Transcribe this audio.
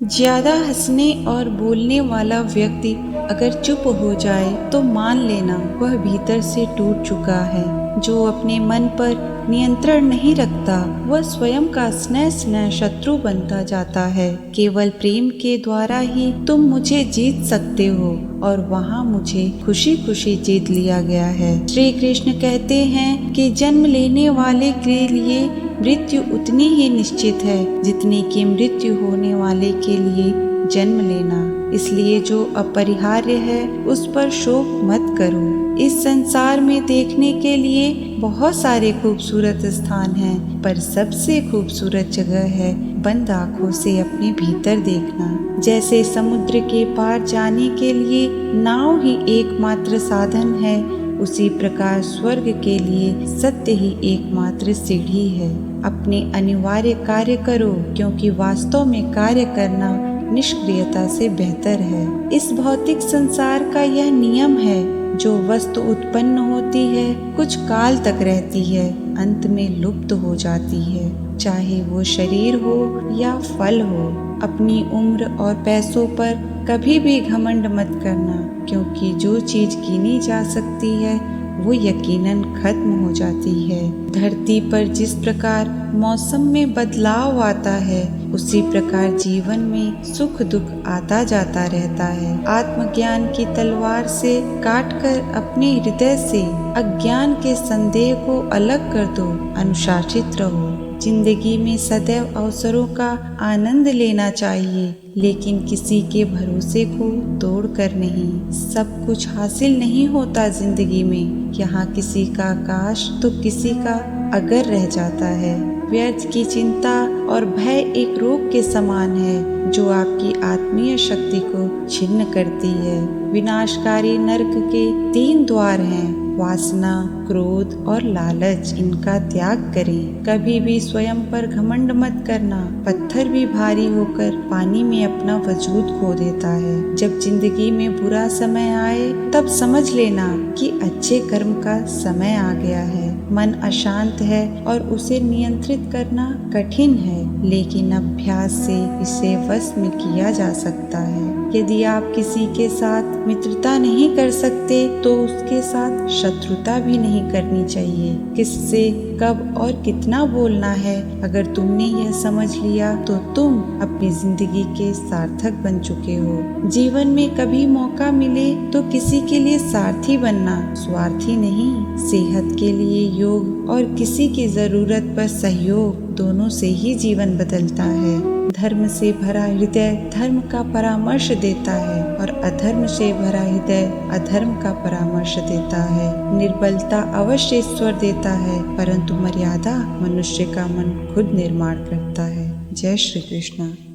ज्यादा हंसने और बोलने वाला व्यक्ति अगर चुप हो जाए तो मान लेना वह भीतर से टूट चुका है। जो अपने मन पर नियंत्रण नहीं रखता वह स्वयं का स्नेह स्नेह शत्रु बनता जाता है। केवल प्रेम के द्वारा ही तुम मुझे जीत सकते हो और वहाँ मुझे खुशी खुशी जीत लिया गया है। श्री कृष्ण कहते हैं कि जन्म लेने वाले के लिए मृत्यु उतनी ही निश्चित है जितनी कि मृत्यु होने वाले के लिए जन्म लेना। इसलिए जो अपरिहार्य है उस पर शोक मत करो। इस संसार में देखने के लिए बहुत सारे खूबसूरत स्थान हैं, पर सबसे खूबसूरत जगह है बंद आँखों से अपने भीतर देखना। जैसे समुद्र के पार जाने के लिए नाव ही एकमात्र साधन है, उसी प्रकार स्वर्ग के लिए सत्य ही एकमात्र सीढ़ी है। अपने अनिवार्य कार्य करो, क्योंकि वास्तव में कार्य करना निष्क्रियता से बेहतर है। इस भौतिक संसार का यह नियम है, जो वस्तु उत्पन्न होती है कुछ काल तक रहती है, अंत में लुप्त हो जाती है, चाहे वो शरीर हो या फल हो। अपनी उम्र और पैसों पर कभी भी घमंड मत करना, क्योंकि जो चीज गिनी जा सकती है वो यकीनन खत्म हो जाती है। धरती पर जिस प्रकार मौसम में बदलाव आता है, उसी प्रकार जीवन में सुख दुख आता जाता रहता है। आत्मज्ञान की तलवार से काटकर अपने हृदय से अज्ञान के संदेह को अलग कर दो। अनुशासित रहो। जिंदगी में सदैव अवसरों का आनंद लेना चाहिए, लेकिन किसी के भरोसे को तोड़ कर नहीं। सब कुछ हासिल नहीं होता जिंदगी में। यहाँ किसी का आकाश तो किसी का अगर रह जाता है। व्यर्थ की चिंता और भय एक रोग के समान है, जो आपकी आत्मीय शक्ति को छिन्न करती है। विनाशकारी नरक के 3 द्वार हैं, वासना, क्रोध और लालच। इनका त्याग करें। कभी भी स्वयं पर घमंड मत करना। पत्थर भी भारी होकर पानी में अपना वजूद खो देता है। जब जिंदगी में बुरा समय आए तब समझ लेना कि अच्छे कर्म का समय आ गया है। मन अशांत है और उसे नियंत्रित करना कठिन है, लेकिन अभ्यास से इसे वश में किया जा सकता है। यदि आप किसी के साथ मित्रता नहीं कर सकते तो उसके साथ शत्रुता भी नहीं करनी चाहिए। किससे कब और कितना बोलना है, अगर तुमने यह समझ लिया तो तुम अपनी जिंदगी के सार्थक बन चुके हो। जीवन में कभी मौका मिले तो किसी के लिए सारथी बनना, स्वार्थी नहीं। सेहत के लिए योग और किसी की जरूरत पर सहयोग, दोनों से ही जीवन बदलता है। धर्म से भरा हृदय धर्म का परामर्श देता है और अधर्म से भरा हृदय अधर्म का परामर्श देता है। निर्बलता अवश्य ईश्वर देता है, परंतु मर्यादा मनुष्य का मन खुद निर्माण करता है। जय श्री कृष्ण।